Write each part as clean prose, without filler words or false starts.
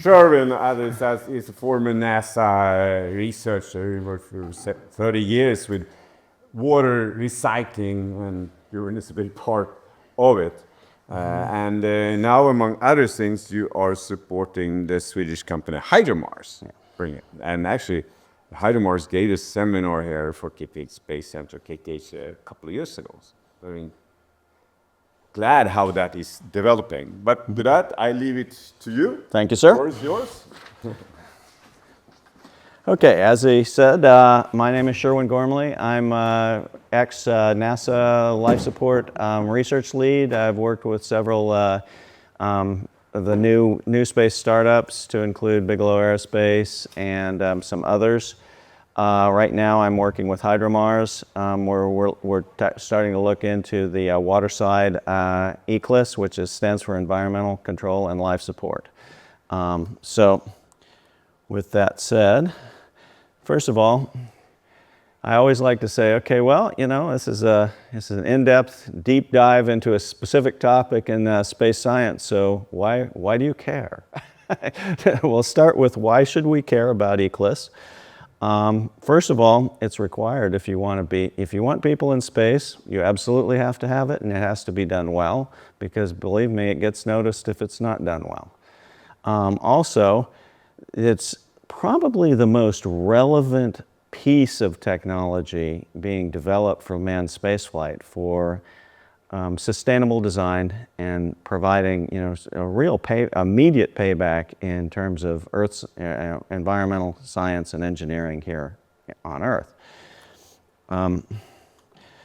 Sherwin is a former NASA researcher. He worked for 30 years with water recycling, and urine is a big part of it. And now, among other things, you are supporting the Swedish company HydroMars. Yeah. Bring it. And actually, HydroMars gave a seminar here for Keeping Space Center, KTH, a couple of years ago. Very glad how that is developing. But with that, I leave it to you. Thank you, sir. The floor is yours. Okay, as he said, my name is Sherwin Gormley. I'm ex-NASA life support research lead. I've worked with several of the new space startups, to include Bigelow Aerospace and some others. Right now I'm working with HydroMars. We're starting to look into the water side ECLS, which stands for Environmental Control and Life Support. So with that said, first of all, I always like to say, okay, well, you know, this is an in-depth, deep dive into a specific topic in space science, so why do you care? We'll start with why should we care about ECLS? First of all, it's required if you want people in space, you absolutely have to have it, and it has to be done well, because believe me, it gets noticed if it's not done well. Also, it's probably the most relevant piece of technology being developed for manned spaceflight for sustainable design and providing, you know, a real immediate payback in terms of Earth's environmental science and engineering here on Earth.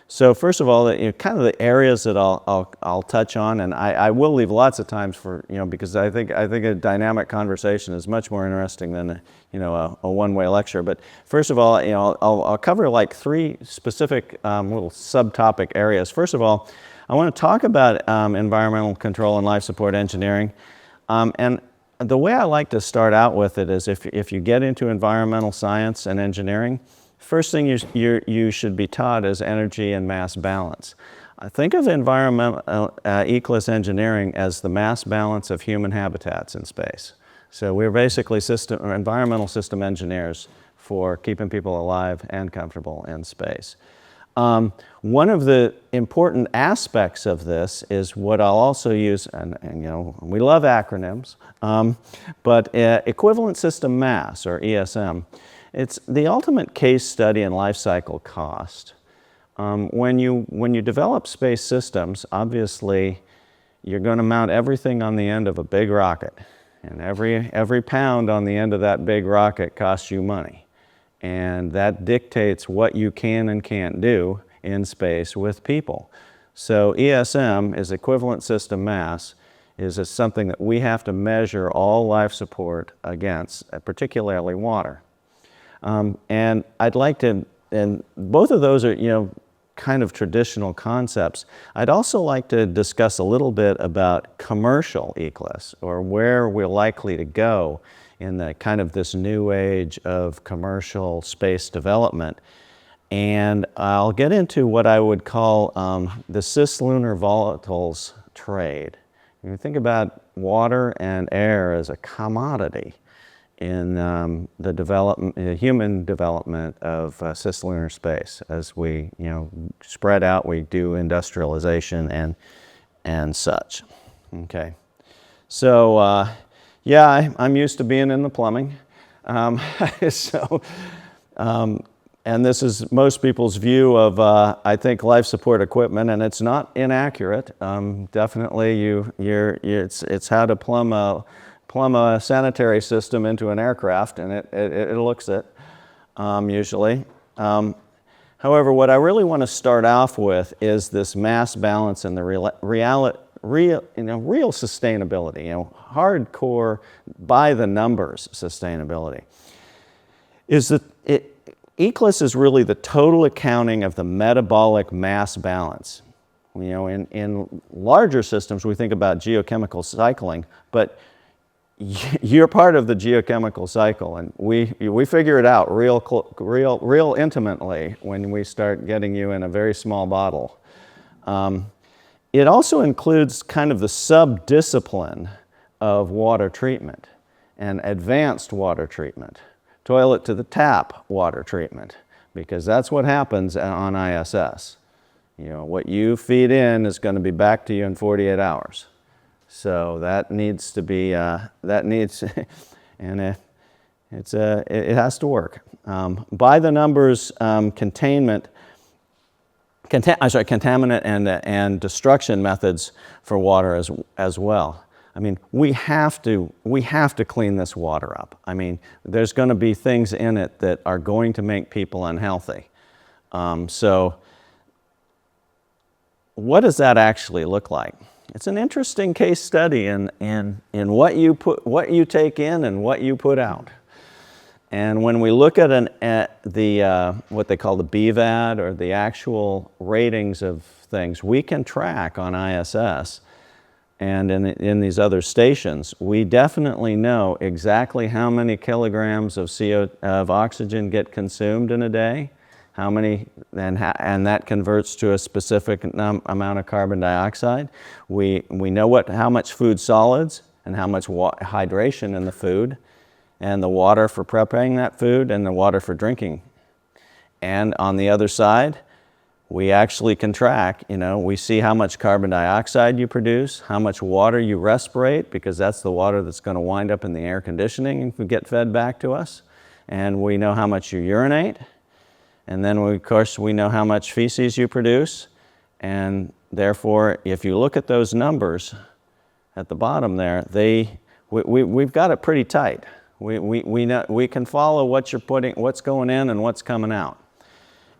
So first of all, you know, kind of the areas that I'll touch on, and I will leave lots of times for, you know, because I think a dynamic conversation is much more interesting than a one-way lecture. But first of all, you know, I'll cover like three specific little subtopic areas. First of all, I want to talk about environmental control and life support engineering, and the way I like to start out with it is if you get into environmental science and engineering, first thing you should be taught is energy and mass balance. Think of environmental ECLS engineering as the mass balance of human habitats in space. So we're basically environmental system engineers for keeping people alive and comfortable in space. One of the important aspects of this is what I'll also use, and you know, we love acronyms, but equivalent system mass, or ESM. It's the ultimate case study in life cycle cost. When you develop space systems, obviously you're going to mount everything on the end of a big rocket, and every pound on the end of that big rocket costs you money, and that dictates what you can and can't do in space with people. So ESM is equivalent system mass, is something that we have to measure all life support against, particularly water. And I'd like to, and both of those are, you know, kind of traditional concepts. I'd also like to discuss a little bit about commercial ECLS, or where we're likely to go in the kind of this new age of commercial space development. And I'll get into what I would call the cislunar volatiles trade. You think about water and air as a commodity in the human development of cislunar space. As we, you know, spread out, we do industrialization and such. Okay, so yeah, I'm used to being in the plumbing. And this is most people's view of, I think, life support equipment, and it's not inaccurate. Definitely, it's how to plumb a sanitary system into an aircraft, and it looks it, usually. However, what I really want to start off with is this mass balance and the real sustainability, you know, hardcore, by the numbers sustainability. Is that ECLS is really the total accounting of the metabolic mass balance. You know, in larger systems, we think about geochemical cycling, but you're part of the geochemical cycle, and we figure it out real intimately when we start getting you in a very small bottle. It also includes kind of the sub-discipline of water treatment. and advanced water treatment, toilet to the tap water treatment, because that's what happens on ISS. You know, what you feed in is going to be back to you in 48 hours. So that needs to be, and it has to work. By the numbers, contaminant and destruction methods for water as well. I mean, we have to clean this water up. I mean, there's going to be things in it that are going to make people unhealthy. So what does that actually look like? It's an interesting case study in what you take in and what you put out. And when we look at what they call the BVAD, or the actual ratings of things, we can track on ISS and in these other stations. We definitely know exactly how many kilograms of oxygen get consumed in a day, how many, and that converts to a specific amount of carbon dioxide. We know how much food solids and how much hydration in the food, and the water for preparing that food, and the water for drinking. And on the other side, we actually can track, we see how much carbon dioxide you produce, how much water you respirate, because that's the water that's going to wind up in the air conditioning and get fed back to us. And we know how much you urinate. And then, of course, we know how much feces you produce. And therefore, if you look at those numbers at the bottom there, we've got it pretty tight. We can follow what's going in and what's coming out.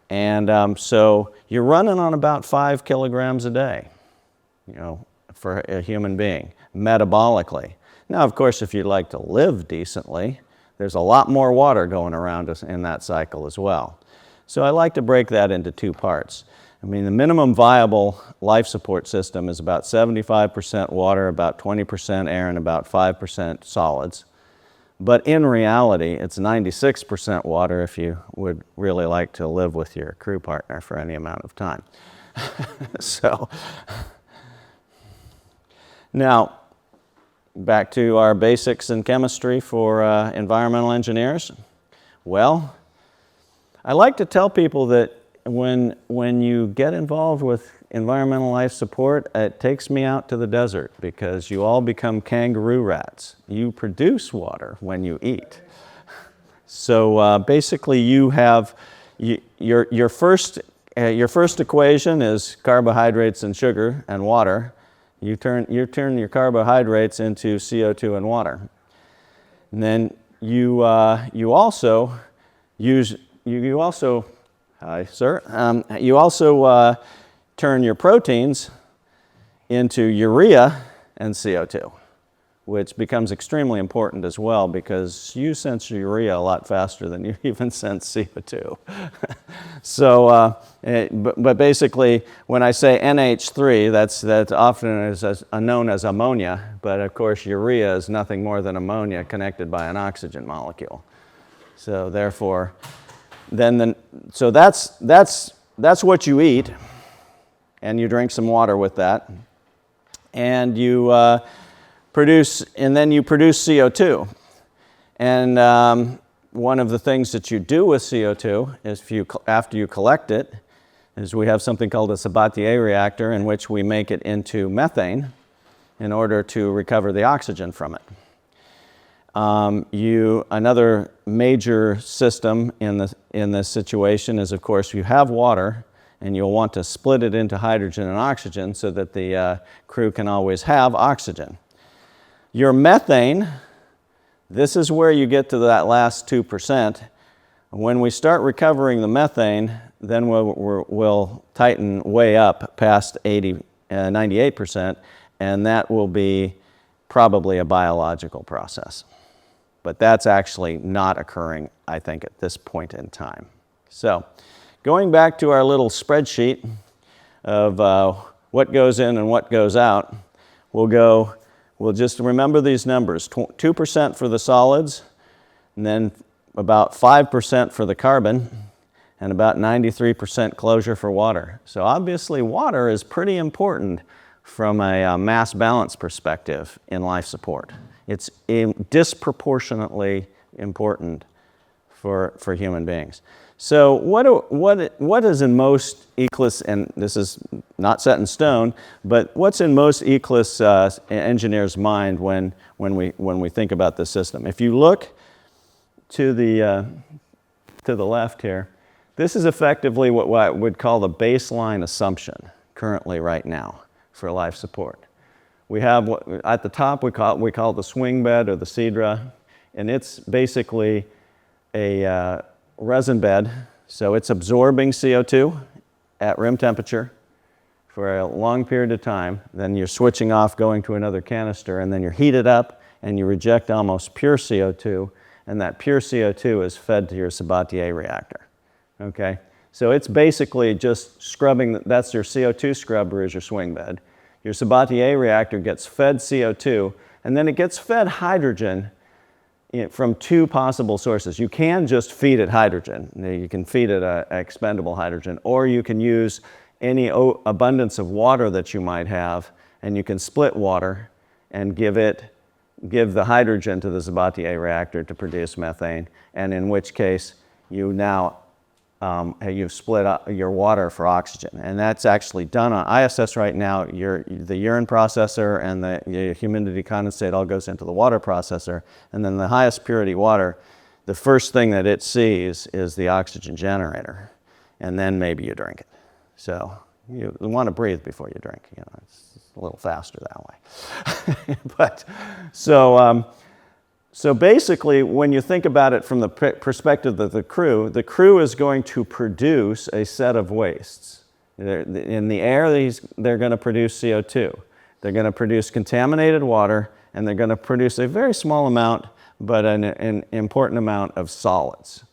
And so you're running on about 5 kilograms a day, for a human being, metabolically. Now, of course, if you'd like to live decently, there's a lot more water going around us in that cycle as well. So I like to break that into 2 parts. I mean, the minimum viable life support system is about 75% water, about 20% air, and about 5% solids. But in reality, it's 96% water if you would really like to live with your crew partner for any amount of time. So, now, back to our basics in chemistry for environmental engineers. Well, I like to tell people that when you get involved with environmental life support, it takes me out to the desert, because you all become kangaroo rats. You produce water when you eat. So basically, you have your first equation is carbohydrates and sugar and water. You turn your carbohydrates into CO2 and water, and then you also turn your proteins into urea and CO2, which becomes extremely important as well, because you sense urea a lot faster than you even sense CO2. So, but basically, when I say NH3, that's often known as ammonia, but of course urea is nothing more than ammonia connected by an oxygen molecule. So therefore, so that's what you eat, and you drink some water with that, and you produce CO2. And one of the things that you do with CO2 is, after you collect it, is we have something called a Sabatier reactor, in which we make it into methane in order to recover the oxygen from it. Another major system in this situation is, of course, you have water, and you'll want to split it into hydrogen and oxygen so that the crew can always have oxygen. Your methane, this is where you get to that last 2%. When we start recovering the methane, then we'll tighten way up past 98%, and that will be probably a biological process. But that's actually not occurring, I think, at this point in time. So, going back to our little spreadsheet of what goes in and what goes out, we'll just remember these numbers. 2% for the solids, and then about 5% for the carbon, and about 93% closure for water. So obviously water is pretty important from a mass balance perspective in life support. It's disproportionately important for human beings. So what is in most ECLS, and this is not set in stone, but what's in most ECLS engineers' mind when we think about this system? If you look to the left here, this is effectively what I would call the baseline assumption currently right now for life support. We have at the top we call it the swing bed or the cedra, and it's basically a resin bed, so it's absorbing CO2 at room temperature for a long period of time. Then you're switching off, going to another canister, and then you're heated up and you reject almost pure CO2, and that pure CO2 is fed to your Sabatier reactor. Okay, so it's basically just scrubbing. That's your CO2 scrubber is your swing bed. Your Sabatier reactor gets fed CO2, and then it gets fed hydrogen from two possible sources. You can just feed it hydrogen. You can feed it expendable hydrogen, or you can use any abundance of water that you might have, and you can split water and give the hydrogen to the Sabatier reactor to produce methane, and in which case you've split up your water for oxygen. And that's actually done on ISS right now. The urine processor and the humidity condensate all goes into the water processor, and then the highest purity water, the first thing that it sees is the oxygen generator, and then maybe you drink it. So you want to breathe before you drink. It's a little faster that way. But so basically, when you think about it from the perspective of the crew is going to produce a set of wastes. In the air, they're going to produce CO2. They're going to produce contaminated water, and they're going to produce a very small amount, but an important amount of solids.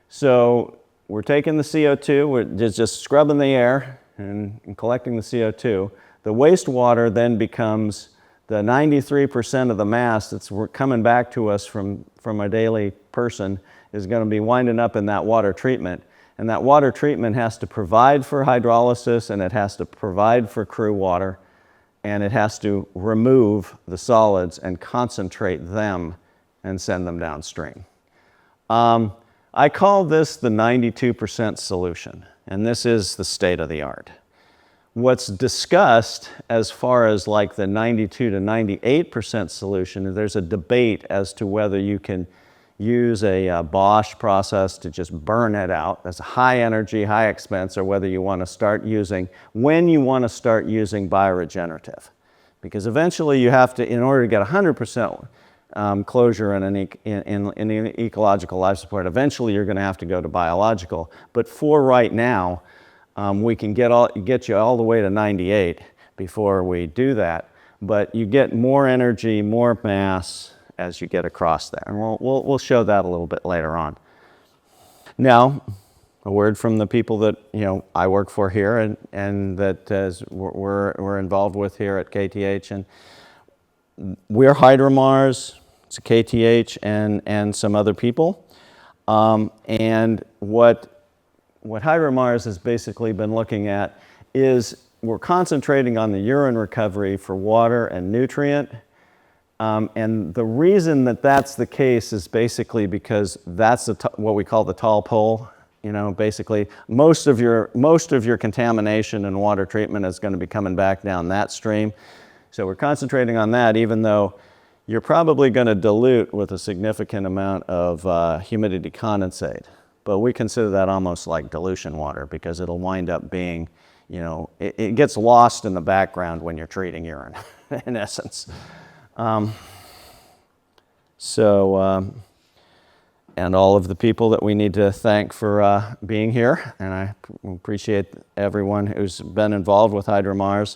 So we're taking the CO2, we're just scrubbing the air and collecting the CO2. The wastewater then becomes the 93% of the mass that's coming back to us from a daily person is going to be winding up in that water treatment. And that water treatment has to provide for hydrolysis, and it has to provide for crew water, and it has to remove the solids and concentrate them and send them downstream. I call this the 92% solution, and this is the state of the art. What's discussed as far as like the 92 to 98% solution, there's a debate as to whether you can use a Bosch process to just burn it out. That's high energy, high expense, or whether you want to start using, when you want to start using bioregenerative. Because eventually you have to, in order to get 100% closure in an ecological life support, eventually you're going to have to go to biological. But for right now, we can get you all the way to 98 before we do that, but you get more energy, more mass as you get across there, and we'll show that a little bit later on. Now, a word from the people that I work for here and that we're involved with here at KTH, and we're HydroMars, it's a KTH and some other people, and what HydroMars has basically been looking at is we're concentrating on the urine recovery for water and nutrient. And the reason that that's the case is basically because that's what we call the tall pole. Basically most of your contamination and water treatment is going to be coming back down that stream. So we're concentrating on that, even though you're probably going to dilute with a significant amount of humidity condensate. But we consider that almost like dilution water because it'll wind up being, it gets lost in the background when you're treating urine, in essence. And all of the people that we need to thank for being here, and I appreciate everyone who's been involved with HydroMars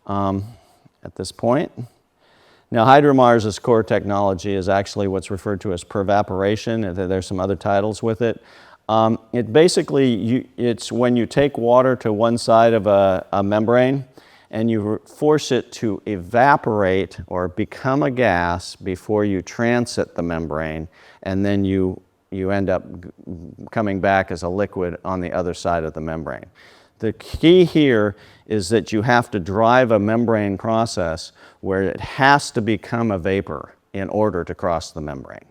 at this point. Now, HydroMars' core technology is actually what's referred to as pervaporation. There's some other titles with it. It basically, it's when you take water to one side of a membrane and you force it to evaporate or become a gas before you transit the membrane, and then you end up coming back as a liquid on the other side of the membrane. The key here is that you have to drive a membrane process where it has to become a vapor in order to cross the membrane.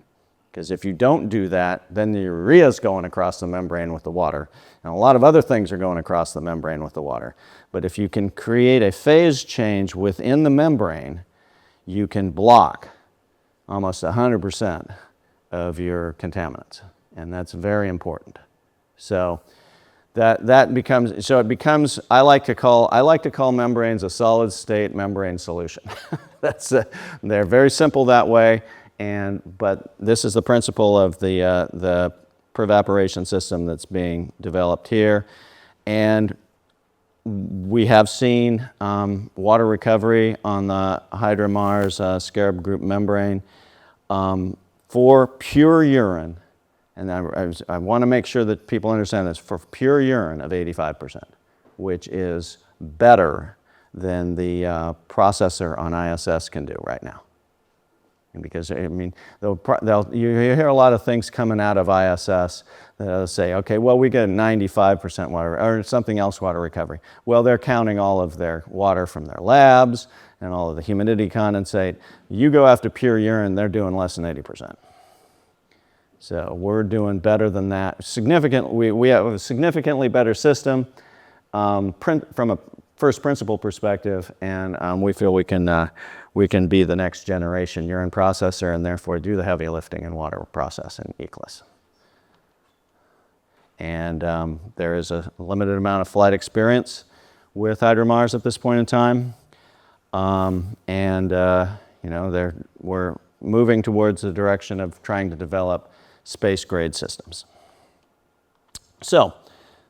Because if you don't do that, then the urea is going across the membrane with the water. And a lot of other things are going across the membrane with the water. But if you can create a phase change within the membrane, you can block almost 100% of your contaminants. And that's very important. So that becomes, I like to call membranes a solid state membrane solution. They're very simple that way. But this is the principle of the prevaporation system that's being developed here. And we have seen water recovery on the HydroMars Scarab Group membrane for pure urine. And I want to make sure that people understand this, for pure urine of 85%, which is better than the processor on ISS can do right now. Because, I mean, you hear a lot of things coming out of ISS that say, okay, well, we get 95% water, or something else water recovery. Well, they're counting all of their water from their labs and all of the humidity condensate. You go after pure urine, they're doing less than 80%. So we're doing better than that. We have a significantly better system from a first principle perspective, and we feel we can be the next generation urine processor and therefore do the heavy lifting in water process in ECLS. And there is a limited amount of flight experience with HydroMars at this point in time. We're moving towards the direction of trying to develop space grade systems. So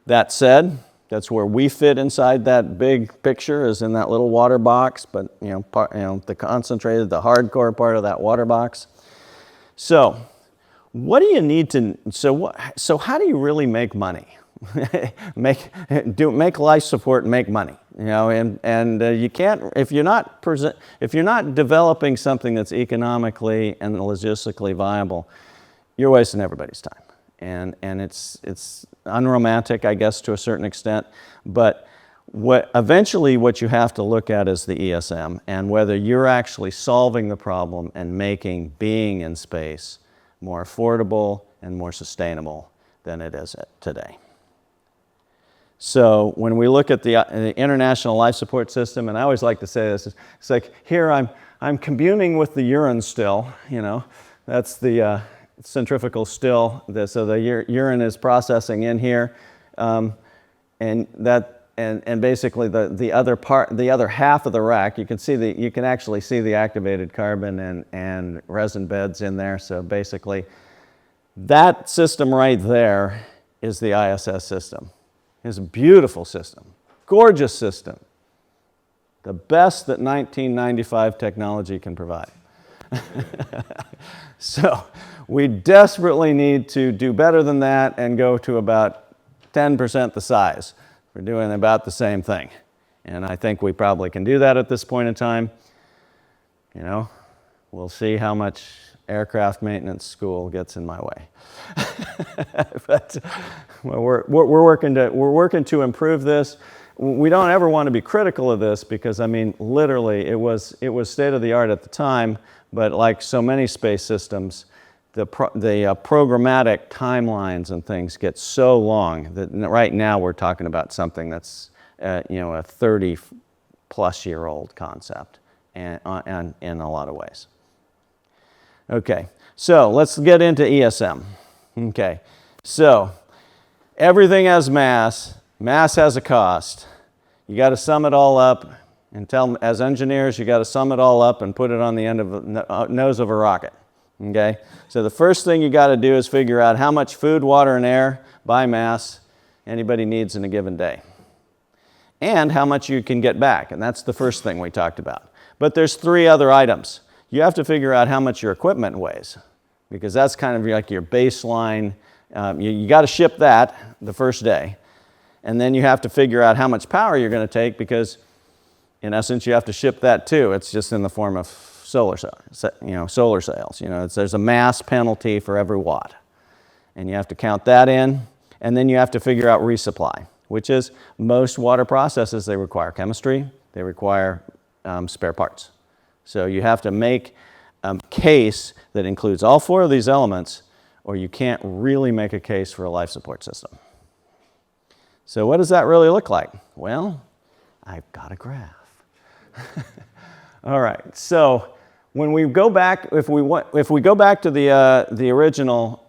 that said, that's where we fit inside that big picture, is in that little water box, but the concentrated, the hardcore part of that water box. So what do you need to, so how do you really make money? make life support and make money, and you can't, if you're not developing something that's economically and logistically viable, you're wasting everybody's time. And it's unromantic, I guess, to a certain extent. But eventually what you have to look at is the ESM and whether you're actually solving the problem and making being in space more affordable and more sustainable than it is today. So when we look at the International Life Support System, and I always like to say this, it's like, here I'm communing with the urine still, that's the centrifugal still, so the urine is processing in here, and basically the other half of the rack, you can actually see the activated carbon and resin beds in there. So basically, that system right there is the ISS system. It's a beautiful system, gorgeous system, the best that 1995 technology can provide. So we desperately need to do better than that and go to about 10% the size. We're doing about the same thing. And I think we probably can do that at this point in time. We'll see how much aircraft maintenance school gets in my way. But we're working to improve this. We don't ever want to be critical of this because, I mean, literally, it was state of the art at the time. But like so many space systems, the programmatic timelines and things get so long that right now we're talking about something that's a 30-plus-year-old concept, and in a lot of ways. Okay, so let's get into ESM. Okay, so everything has mass. Mass has a cost. You got to sum it all up. And as engineers, you got to sum it all up and put it on the end of the nose of a rocket. Okay? So the first thing you got to do is figure out how much food, water, and air by mass anybody needs in a given day. And how much you can get back. And that's the first thing we talked about. But there's 3 other items. You have to figure out how much your equipment weighs, because that's kind of like your baseline. You got to ship that the first day. And then you have to figure out how much power you're going to take, because in essence, you have to ship that too. It's just in the form of solar cells. There's a mass penalty for every watt. And you have to count that in, and then you have to figure out resupply. which is most water processes, they require chemistry, they require spare parts. So you have to make a case that includes all 4 of these elements, or you can't really make a case for a life support system. So what does that really look like? Well, I've got a graph. All right, so when we go back, if we go back to the original,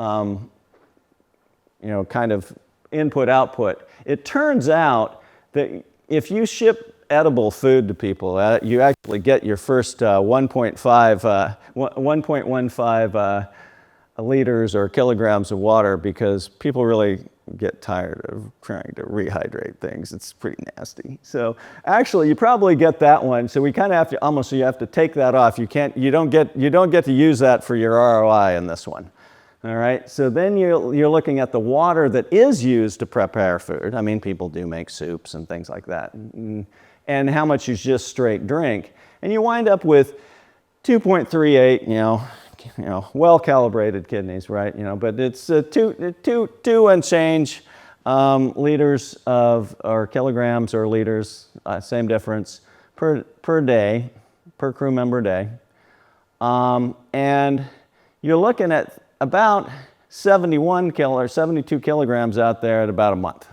kind of input-output, it turns out that if you ship edible food to people, you actually get your first 1.15 liters or kilograms of water, because people really get tired of trying to rehydrate things. It's pretty nasty. So actually, you probably get that one. So we kind of have to you have to take that off. You don't get to use that for your ROI in this one. All right. So then you're looking at the water that is used to prepare food. I mean, people do make soups and things like that, and how much you just straight drink, and you wind up with 2.38. Well-calibrated kidneys, right? But it's two and change liters or kilograms or liters, same difference per day, per crew member day, and you're looking at about 72 kilograms out there at about a month.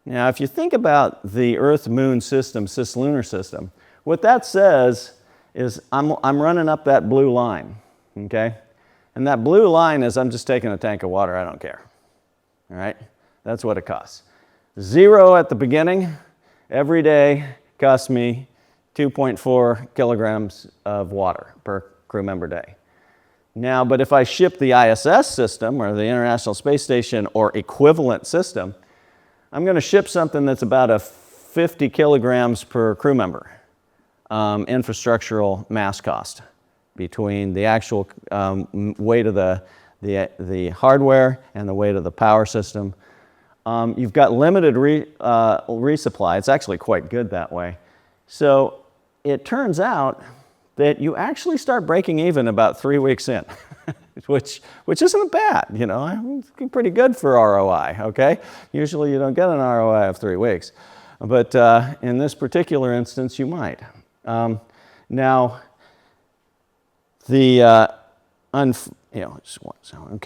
Now, if you think about the Earth-Moon system, cislunar system, what that says is I'm running up that blue line. Okay? And that blue line is I'm just taking a tank of water, I don't care. All right? That's what it costs. 0 at the beginning, every day costs me 2.4 kilograms of water per crew member day. Now, but if I ship the ISS system, or the International Space Station, or equivalent system, I'm going to ship something that's about a 50 kilograms per crew member infrastructural mass cost, between the actual weight of the hardware and the weight of the power system. You've got limited resupply. It's actually quite good that way. So it turns out that you actually start breaking even about 3 weeks in, which isn't bad, It's pretty good for ROI, okay? Usually you don't get an ROI of 3 weeks, but in this particular instance, you might. Now,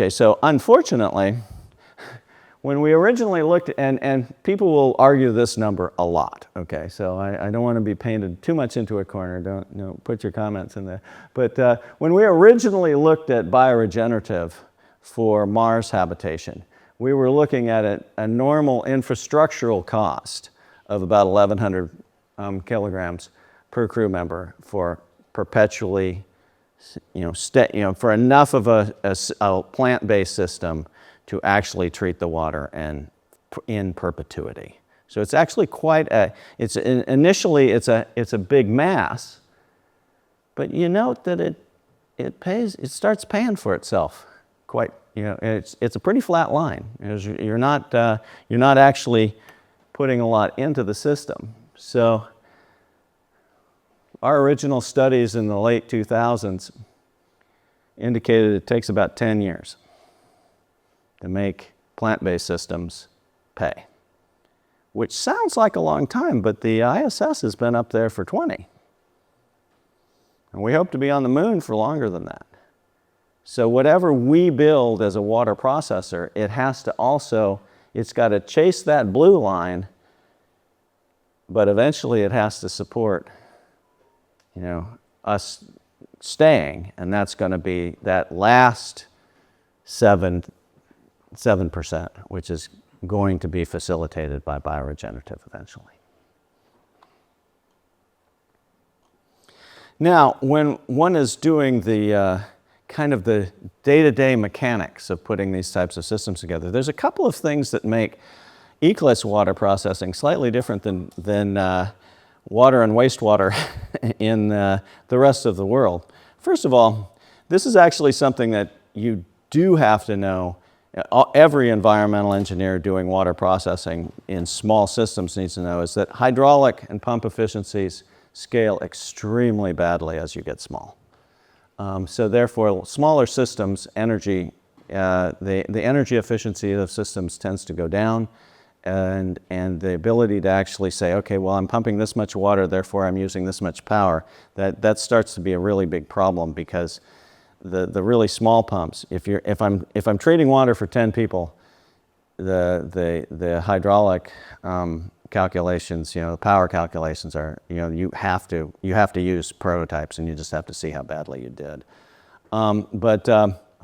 so unfortunately, when we originally looked, and people will argue this number a lot, okay, so I don't want to be painted too much into a corner, don't put your comments in there, but when we originally looked at bioregenerative for Mars habitation, we were looking at a normal infrastructural cost of about 1,100 kilograms per crew member for perpetually, for enough of a plant-based system to actually treat the water and in perpetuity. So it's actually quite initially it's a big mass, but you note that it starts paying for itself quite, it's a pretty flat line. You're not actually putting a lot into the system. So our original studies in the late 2000s indicated it takes about 10 years to make plant-based systems pay, which sounds like a long time, but the ISS has been up there for 20. And we hope to be on the moon for longer than that. So whatever we build as a water processor, it's got to chase that blue line, but eventually it has to support us staying, and that's going to be that last 7%, which is going to be facilitated by bioregenerative eventually. Now, when one is doing the kind of the day-to-day mechanics of putting these types of systems together, there's a couple of things that make eclipse water processing slightly different than water and wastewater in the rest of the world. First of all, this is actually something that you do have to know. Every environmental engineer doing water processing in small systems needs to know is that hydraulic and pump efficiencies scale extremely badly as you get small. So therefore, smaller systems, the energy efficiency of systems tends to go down, and the ability to actually say, okay, well, I'm pumping this much water, therefore I'm using this much power, that starts to be a really big problem, because the really small pumps, if I'm treating water for 10 people, the hydraulic calculations, the power calculations are, you have to use prototypes, and you just have to see how badly you did. I'm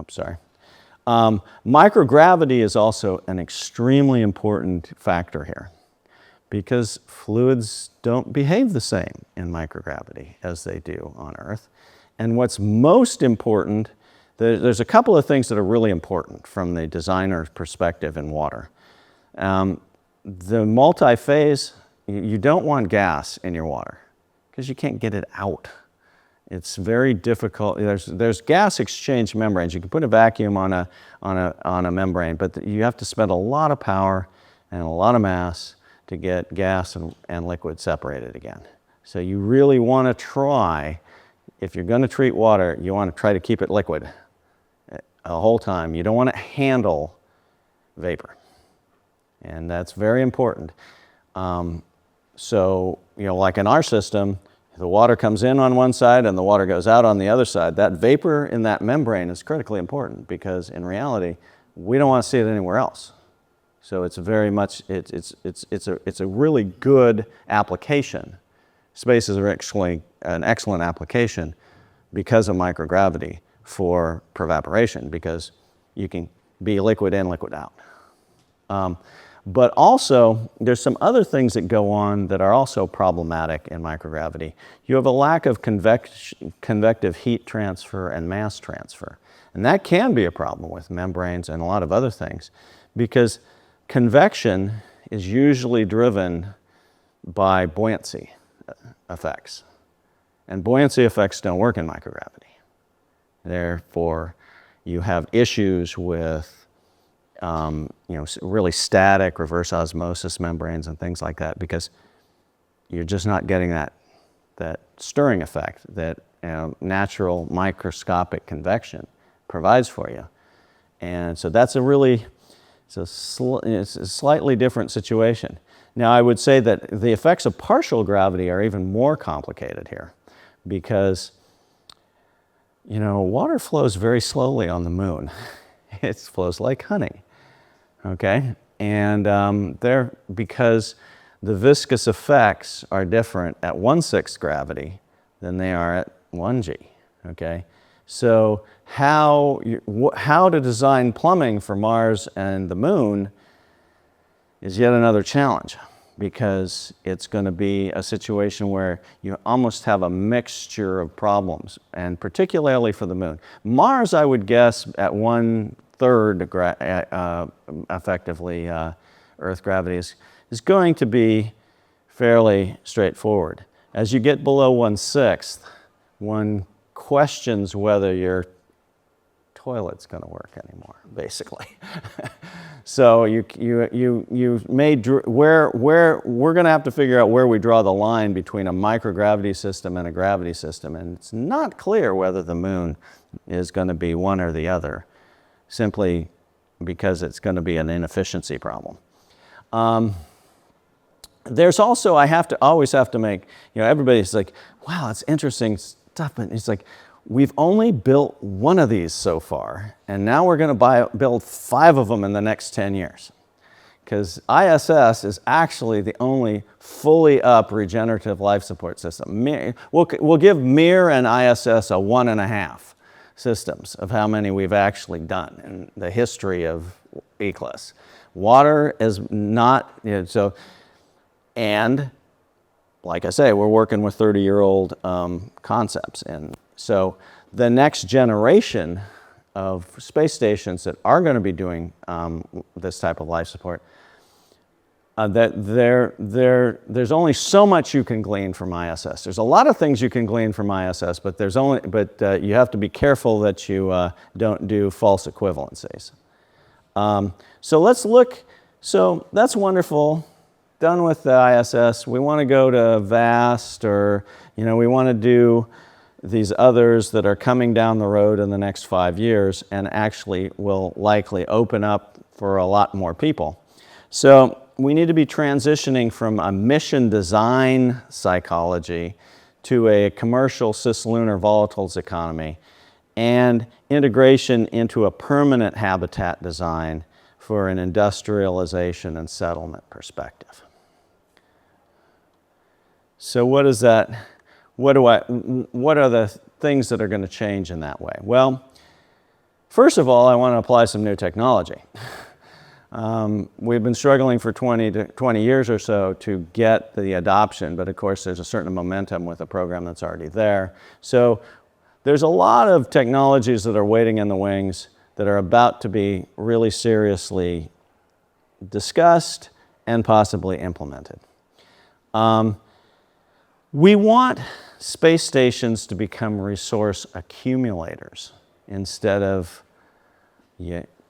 sorry. Microgravity is also an extremely important factor here, because fluids don't behave the same in microgravity as they do on Earth. And what's most important, there's a couple of things that are really important from the designer's perspective in water. The multi-phase, you don't want gas in your water because you can't get it out. It's very difficult. There's gas exchange membranes. You can put a vacuum on a membrane, but you have to spend a lot of power and a lot of mass to get gas and liquid separated again. So you really want to try, if you're going to treat water, you want to try to keep it liquid the whole time. You don't want to handle vapor, and that's very important. So, like in our system, the water comes in on one side and the water goes out on the other side. That vapor in that membrane is critically important, because in reality, we don't want to see it anywhere else. So it's very much, it's a really good application. Spaces are actually an excellent application because of microgravity for evaporation, because you can be liquid in, liquid out. But also, there's some other things that go on that are also problematic in microgravity. You have a lack of convective heat transfer and mass transfer. And that can be a problem with membranes and a lot of other things, because convection is usually driven by buoyancy effects. And buoyancy effects don't work in microgravity. Therefore, you have issues with really static reverse osmosis membranes and things like that, because you're just not getting that stirring effect that natural microscopic convection provides for you. And so that's it's a slightly different situation. Now, I would say that the effects of partial gravity are even more complicated here, because water flows very slowly on the moon. It flows like honey. Okay, and because the viscous effects are different at 1/6 gravity than they are at 1g. Okay, so how to design plumbing for Mars and the Moon is yet another challenge, because it's going to be a situation where you almost have a mixture of problems, and particularly for the Moon. Mars, I would guess, at 1/3 effectively Earth gravity is going to be fairly straightforward. As you get below 1/6, one questions whether your toilet's going to work anymore, basically. So you may where we're going to have to figure out where we draw the line between a microgravity system and a gravity system, and it's not clear whether the Moon is going to be one or the other, simply because it's going to be an inefficiency problem. There's also, always have to make, everybody's like, wow, that's interesting stuff, but it's like, we've only built one of these so far, and now we're going to build 5 of them in the next 10 years. Because ISS is actually the only fully up regenerative life support system. We'll give Mir and ISS a 1.5 systems of how many we've actually done in the history of ECLS. Water is not, and like I say, we're working with 30-year-old concepts. And so the next generation of space stations that are going to be doing this type of life support, there's only so much you can glean from ISS. There's a lot of things you can glean from ISS, but you have to be careful that you don't do false equivalencies. So let's look. So that's wonderful. Done with the ISS. We want to go to VAST, or we want to do these others that are coming down the road in the next 5 years, and actually will likely open up for a lot more people. So we need to be transitioning from a mission design psychology to a commercial cislunar volatiles economy and integration into a permanent habitat design for an industrialization and settlement perspective. So what is that? What are the things that are going to change in that way? Well, first of all, I want to apply some new technology. We've been struggling for 20 years or so to get the adoption, but of course there's a certain momentum with a program that's already there. So there's a lot of technologies that are waiting in the wings that are about to be really seriously discussed and possibly implemented. We want space stations to become resource accumulators instead of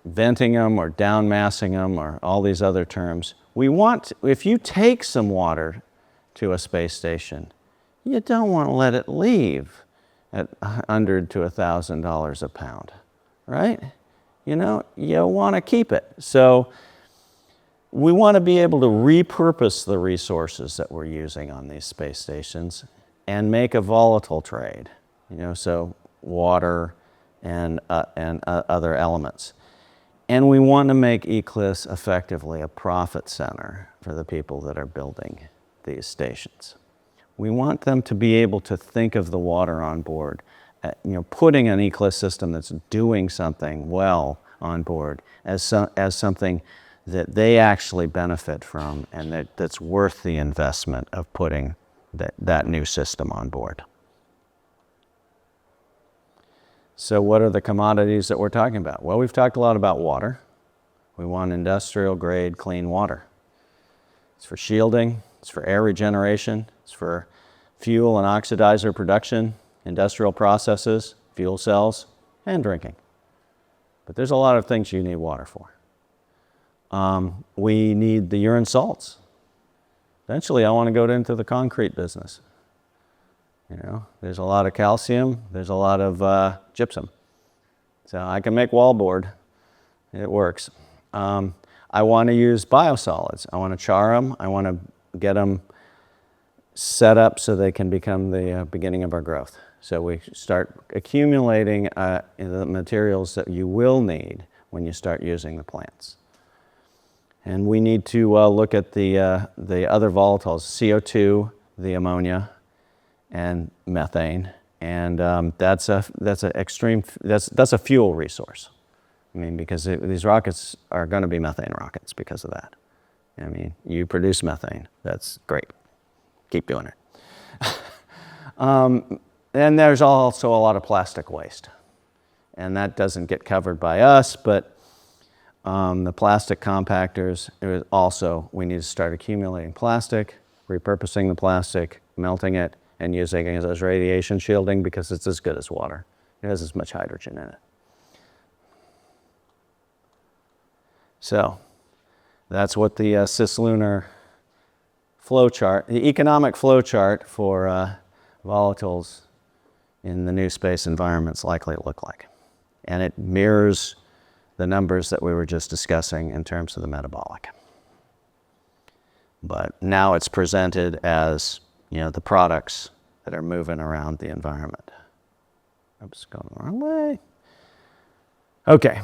venting them or downmassing them or all these other terms. We want, if you take some water to a space station, you don't want to let it leave at $100 to $1,000 a pound, right? You know, you want to keep it. So we want to be able to repurpose the resources that we're using on these space stations and make a volatile trade, you know, so water and other elements. And we want to make ECLSS effectively a profit center for the people that are building these stations. We want them to be able to think of the water on board, you know, putting an ECLSS system that's doing something well on board as something that they actually benefit from and that's worth the investment of putting that new system on board. So what are the commodities that we're talking about? Well, we've talked a lot about water. We want industrial grade clean water. It's for shielding, it's for air regeneration, it's for fuel and oxidizer production, industrial processes, fuel cells, and drinking. But there's a lot of things you need water for. We need the urine salts. Eventually, I want to go into the concrete business. You know, there's a lot of calcium, there's a lot of gypsum. So I can make wallboard, it works. I want to use biosolids. I want to char them, I want to get them set up so they can become the beginning of our growth. So we start accumulating the materials that you will need when you start using the plants. And we need to look at the other volatiles, CO2, the ammonia, and methane, and that's a fuel resource. I mean, because these rockets are going to be methane rockets because of that. I mean, you produce methane. That's great. Keep doing it. And there's also a lot of plastic waste, and that doesn't get covered by us, but the plastic compactors, we need to start accumulating plastic, repurposing the plastic, melting it, and using it as radiation shielding because it's as good as water. It has as much hydrogen in it. So that's what the cislunar flow chart, the economic flow chart for volatiles in the new space environment is likely to look like. And it mirrors the numbers that we were just discussing in terms of the metabolic. But now it's presented as, you know, the products that are moving around the environment. Oops, going the wrong way. Okay.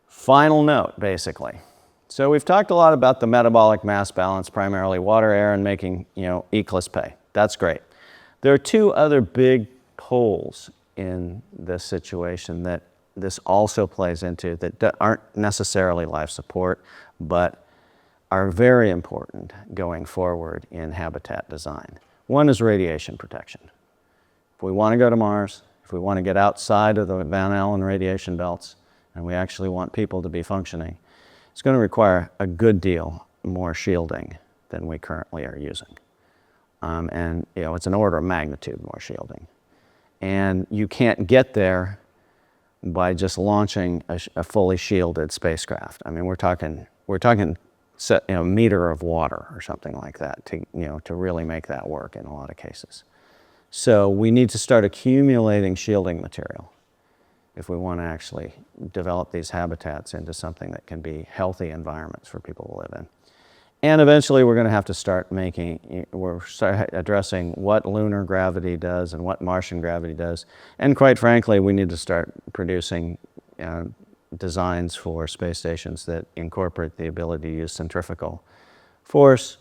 Final note, basically. So we've talked a lot about the metabolic mass balance, primarily water, air, and making, you know, ECLSS pay. That's great. There are two other big holes in this situation that this also plays into that aren't necessarily life support, but are very important going forward in habitat design. One is radiation protection. If we want to go to Mars, if we want to get outside of the Van Allen radiation belts, and we actually want people to be functioning, it's going to require a good deal more shielding than we currently are using. And you know, it's an order of magnitude more shielding. And you can't get there by just launching a fully shielded spacecraft. I mean, we're talking a meter of water or something like that to really make that work in a lot of cases. So we need to start accumulating shielding material. if we want to actually develop these habitats into something that can be healthy environments for people to live in. And eventually we're going to have to start addressing what lunar gravity does and what Martian gravity does. And quite frankly, we need to start producing designs for space stations that incorporate the ability to use centrifugal force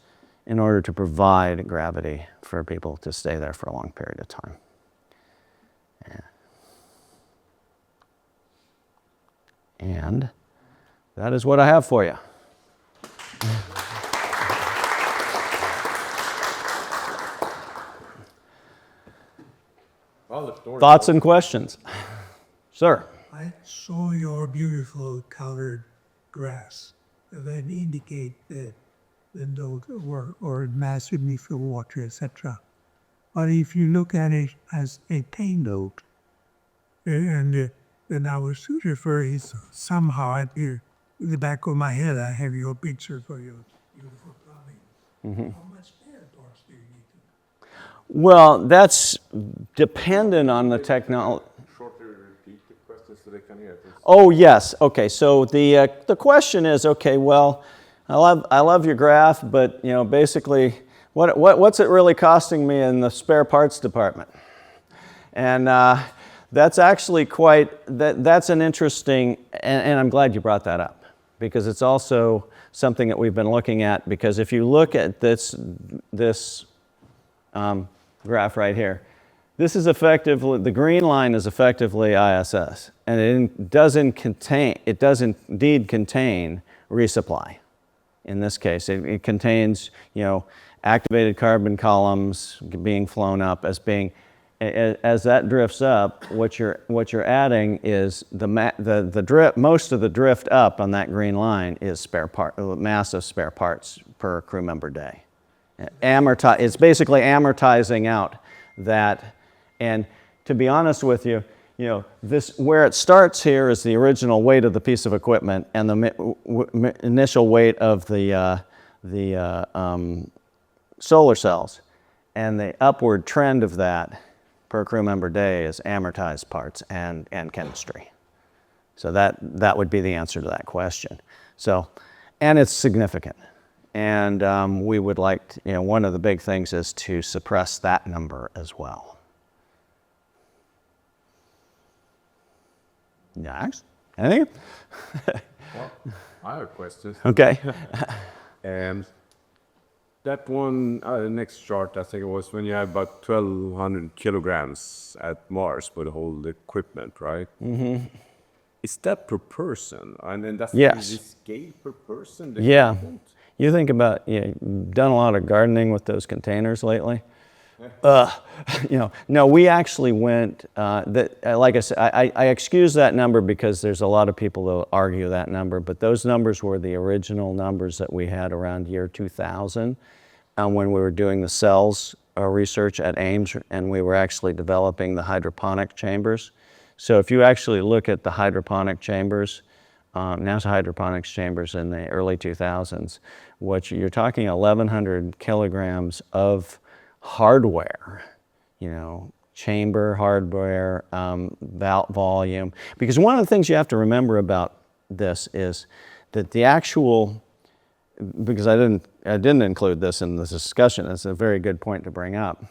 in order to provide gravity for people to stay there for a long period of time. And that is what I have for you. Thoughts and questions? Sir? I saw your beautiful colored grass that indicate the note or mass beneath the water, etc. But if you look at it as a payload, and then I was referring somehow at in the back of my head, I have your picture for your beautiful plumbing. How much spare parts do you need to? Well, that's dependent on the technology. Shortly repeat the question so they can hear it. Oh yes. Okay. So the question is, okay. Well, I love your graph, but basically, what's it really costing me in the spare parts department? And that's actually that's an interesting, and I'm glad you brought that up, because it's also something that we've been looking at. Because if you look at this graph right here, this is effectively, the green line is effectively ISS, and it does indeed contain resupply. In this case, it contains, activated carbon columns being flown up as that drifts up. What you're adding is the drift. Most of the drift up on that green line is mass of spare parts per crew member day. It's basically amortizing out that. And to be honest with you, this where it starts here is the original weight of the piece of equipment and the initial weight of the solar cells, and the upward trend of that per crew member day is amortized parts and chemistry. So that would be the answer to that question. So, and it's significant. And we would like to, one of the big things is to suppress that number as well. Next, anything? Well, I have a question. Okay. That one, the next chart, I think it was when you have about 1,200 kilograms at Mars with the whole equipment, right? Mm-hmm. Is that per person? And then that's Yes. the scale per person? Yeah. You think about, you've done a lot of gardening with those containers lately. No, we actually went, like I said, I excuse that number because there's a lot of people that argue that number, but those numbers were the original numbers that we had around year 2000 when we were doing the cells research at Ames, and we were actually developing the hydroponic chambers. So if you actually look at the hydroponic chambers, NASA hydroponics chambers in the early 2000s, you're talking 1,100 kilograms of hardware, chamber hardware, volume. Because one of the things you have to remember about this is that the actual, because I didn't include this in this discussion, it's a very good point to bring up.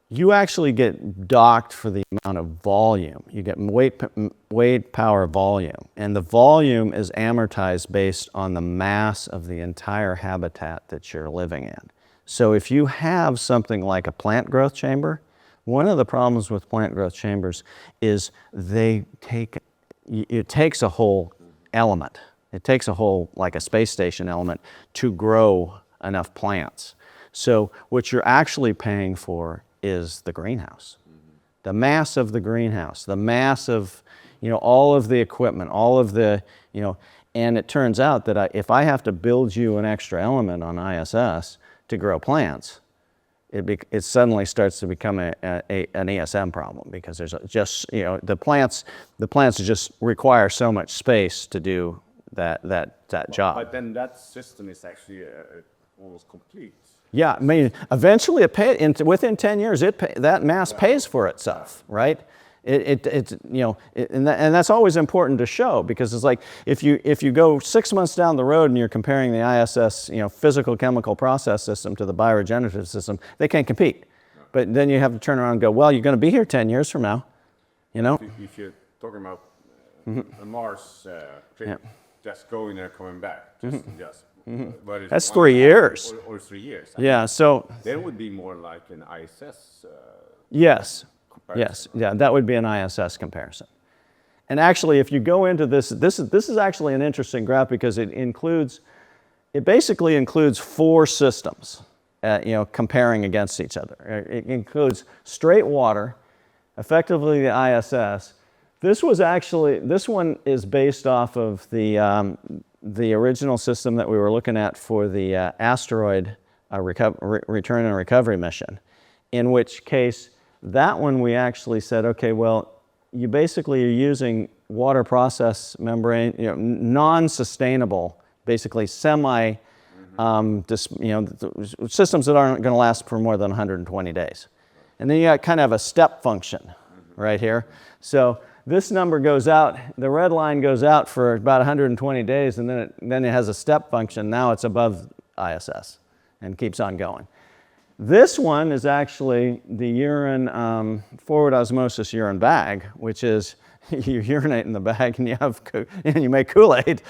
You actually get docked for the amount of volume. You get weight, power, volume. And the volume is amortized based on the mass of the entire habitat that you're living in. So if you have something like a plant growth chamber, one of the problems with plant growth chambers is it takes a whole element. It takes a whole, like a space station element, to grow enough plants. So what you're actually paying for is the greenhouse. The mass of the greenhouse, the mass of, all of the equipment, all of the, and it turns out that if I have to build you an extra element on ISS to grow plants, it suddenly starts to become an ESM problem, because there's just, the plants just require so much space to do that job. But then that system is actually almost complete. Yeah, I mean, eventually within 10 years, that mass pays for itself, right? It's and that's always important to show, because it's like if you go 6 months down the road and you're comparing the ISS physical chemical process system to the bioregenerative system, they can't compete. But then you have to turn around and go, well, you're going to be here 10 years from now, If you're talking about a Mars trip, just going there, coming back, just. But it's That's 3 years. Or 3 years. Yeah. So That would be more like an ISS. yes. Comparison. Yes, yeah, that would be an ISS comparison. And actually, if you go into this is actually an interesting graph, because it basically includes 4 systems, comparing against each other. It includes straight water, effectively the ISS. This one is based off of the original system that we were looking at for the asteroid return and recovery mission, in which case that one we actually said, okay, well, you basically are using water process membrane, non-sustainable, basically systems that aren't going to last for more than 120 days. And then you got kind of a step function right here. So this number goes out, the red line goes out for about 120 days, and then it has a step function. Now it's above ISS and keeps on going. This one is actually the urine, forward osmosis urine bag, which is you urinate in the bag and you make Kool-Aid.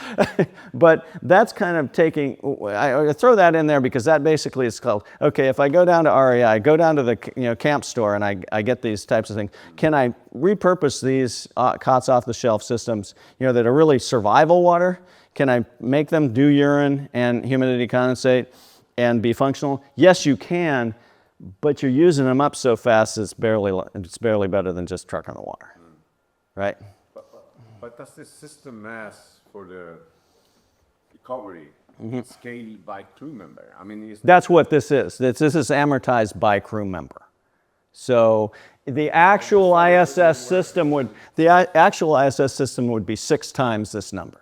But that's kind of taking, I throw that in there because that basically is called, okay, if I go down to REI, I go down to the camp store and I get these types of things, can I repurpose these COTS off-the-shelf systems, that are really survival water? Can I make them do urine and humidity condensate and be functional? Yes, you can, but you're using them up so fast it's barely better than just trucking the water, right? But does this system mass for the recovery scale by crew member? I mean, That's what this is. This is amortized by crew member. So the actual ISS system would be 6 times this number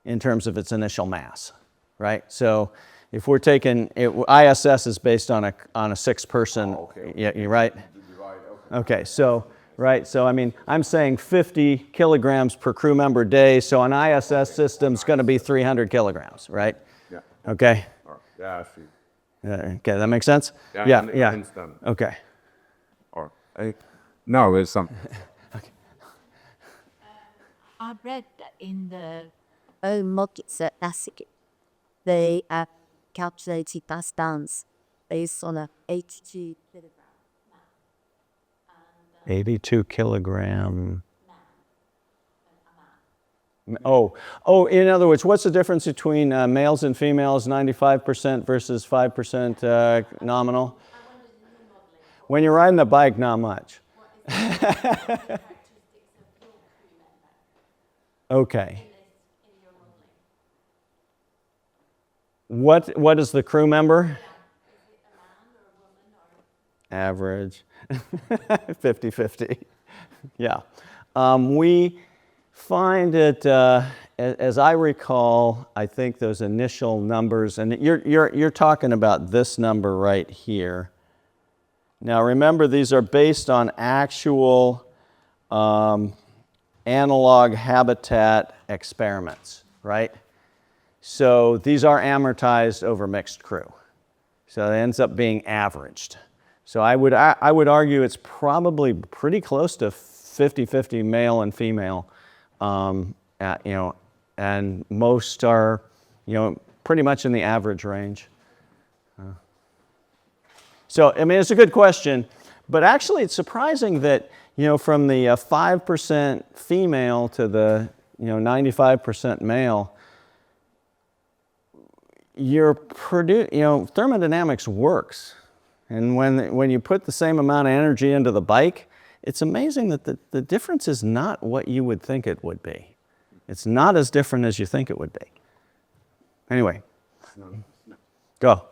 in terms of its initial mass, right? So if we're taking ISS is based on a 6-person, yeah, you're right. Okay, so right, so I mean, I'm saying 50 kilograms per crew member day. So an ISS system is going to be 300 kilograms, right? Yeah. Okay. Yeah, I see. Okay, that makes sense. Yeah. I understand. Okay. Or no, there's some. Okay. I read that in the markets at NASIC, they calculated mass dance based on a 82 kilogram. 82 kilogram. Oh, in other words, what's the difference between males and females, 95% versus 5% nominal? When you're riding the bike, not much. Okay. What is the crew member? Average. 50-50. Yeah. We find it, as I recall, I think those initial numbers, and you're talking about this number right here. Now remember, these are based on actual analog habitat experiments, right? So these are amortized over mixed crew. So it ends up being averaged. So I would argue it's probably pretty close to 50-50 male and female, and most are, pretty much in the average range. So I mean, it's a good question, but actually it's surprising that from the 5% female to the 95% male, thermodynamics works. And when you put the same amount of energy into the bike, it's amazing that the difference is not what you would think it would be. It's not as different as you think it would be. Anyway, go.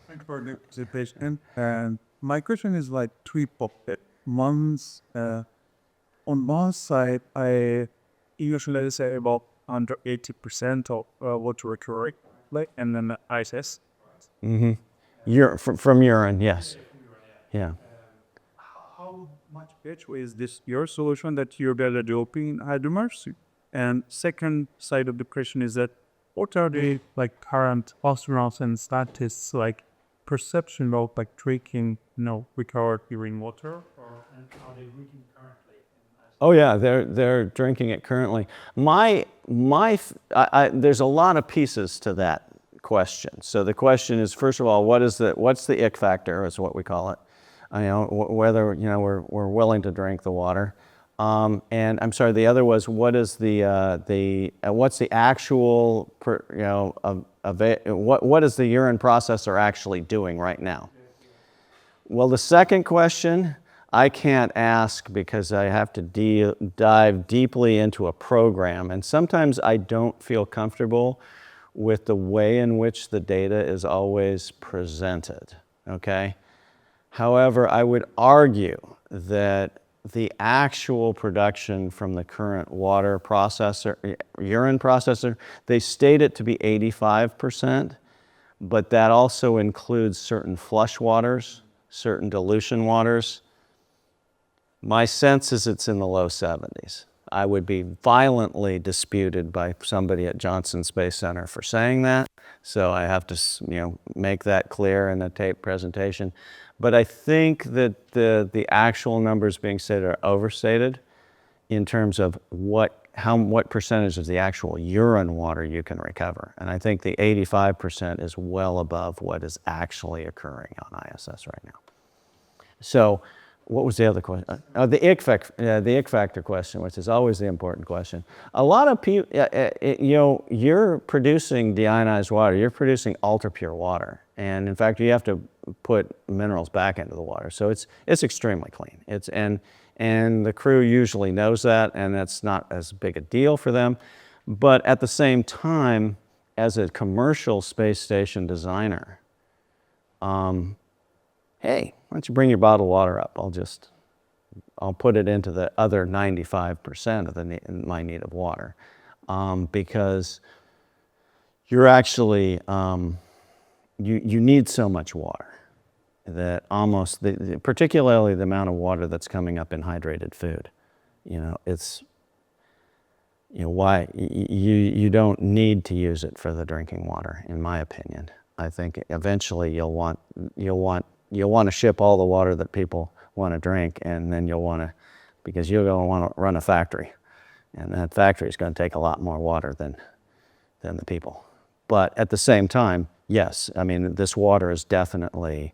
Thank you for the presentation. And my question is like 3 popped. One's on one side, I usually say about under 80% of water recovery, and then ISS. Mm-hmm. From urine, yes. Yeah. How much better is this your solution that you're developing in HydroMars? And second side of the question is that what are the like current astronauts and scientists like perception of like drinking, recovered urine water, or and are they drinking currently? Oh yeah, they're drinking it currently. There's a lot of pieces to that question. So the question is, first of all, what's the ick factor, is what we call it. Whether we're willing to drink the water. And I'm sorry, the other was what's the actual what is the urine processor actually doing right now? Well, the second question I can't ask because I have to dive deeply into a program, and sometimes I don't feel comfortable with the way in which the data is always presented, okay? However, I would argue that the actual production from the current water processor, urine processor, they state it to be 85%, but that also includes certain flush waters, certain dilution waters. My sense is it's in the low 70s. I would be violently disputed by somebody at Johnson Space Center for saying that, so I have to make that clear in the tape presentation. But I think that the actual numbers being stated are overstated in terms of what percentage of the actual urine water you can recover. And I think the 85% is well above what is actually occurring on ISS right now. So what was the other question? The ick factor question, which is always the important question. A lot of people, you're producing deionized water, you're producing ultra pure water. And in fact, you have to put minerals back into the water. So it's extremely clean. And the crew usually knows that, and that's not as big a deal for them. But at the same time, as a commercial space station designer, hey, why don't you bring your bottled water up? I'll put it into the other 95% of my need of water, because you're actually, you need so much water that almost, particularly the amount of water that's coming up in hydrated food, it's, why you don't need to use it for the drinking water, in my opinion. I think eventually you'll want to ship all the water that people want to drink, and then because you're going to want to run a factory, and that factory is going to take a lot more water than the people. But at the same time, yes, I mean, this water is definitely,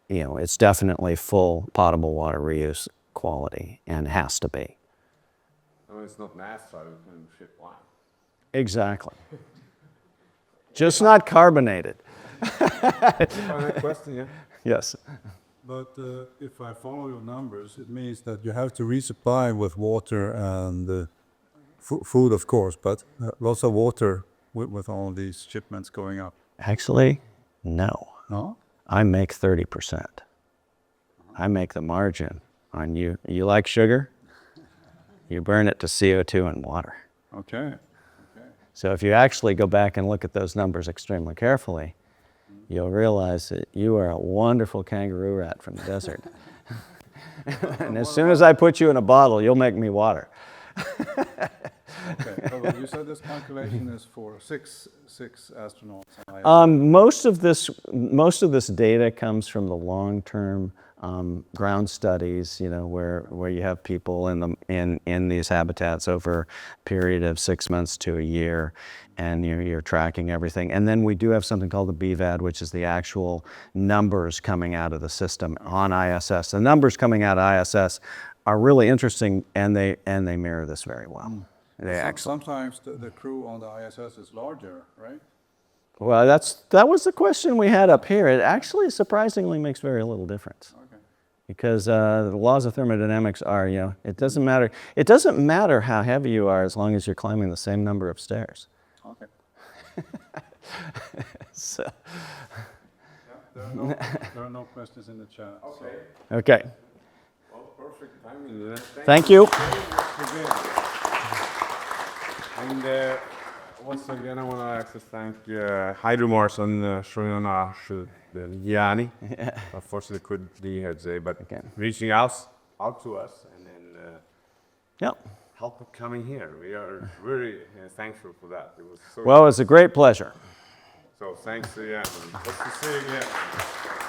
it's definitely full potable water reuse quality, and has to be. No, it's not NASA, we can ship wine. Exactly. Just not carbonated. Final question, yeah? Yes. But if I follow your numbers, it means that you have to resupply with water and food, of course, but lots of water with all these shipments going up. Actually, no. No? I make 30%. I make the margin on you. You like sugar? You burn it to CO2 and water. Okay. So if you actually go back and look at those numbers extremely carefully, you'll realize that you are a wonderful kangaroo rat from the desert. And as soon as I put you in a bottle, you'll make me water. Okay. Well, you said this calculation is for six astronauts. Most of this data comes from the long-term ground studies, where you have people in these habitats over a period of 6 months to a year, and you're tracking everything. And then we do have something called the BVAD, which is the actual numbers coming out of the system on ISS. The numbers coming out of ISS are really interesting, and they mirror this very well. Sometimes the crew on the ISS is larger, right? Well, that was the question we had up here. It actually surprisingly makes very little difference. Okay. Because the laws of thermodynamics are, it doesn't matter. It doesn't matter how heavy you are as long as you're climbing the same number of stairs. Okay. So. Yeah, there are no questions in the chat. Okay. Okay. Well, perfect timing. Thank you. And once again, I want to actually thank HydromarsNasaSherwin. Unfortunately, couldn't be here today, but reaching out out to us and then Yep. help coming here. We are very thankful for that. It was so Well, it's a great pleasure. so thanks again. Hope to see you again.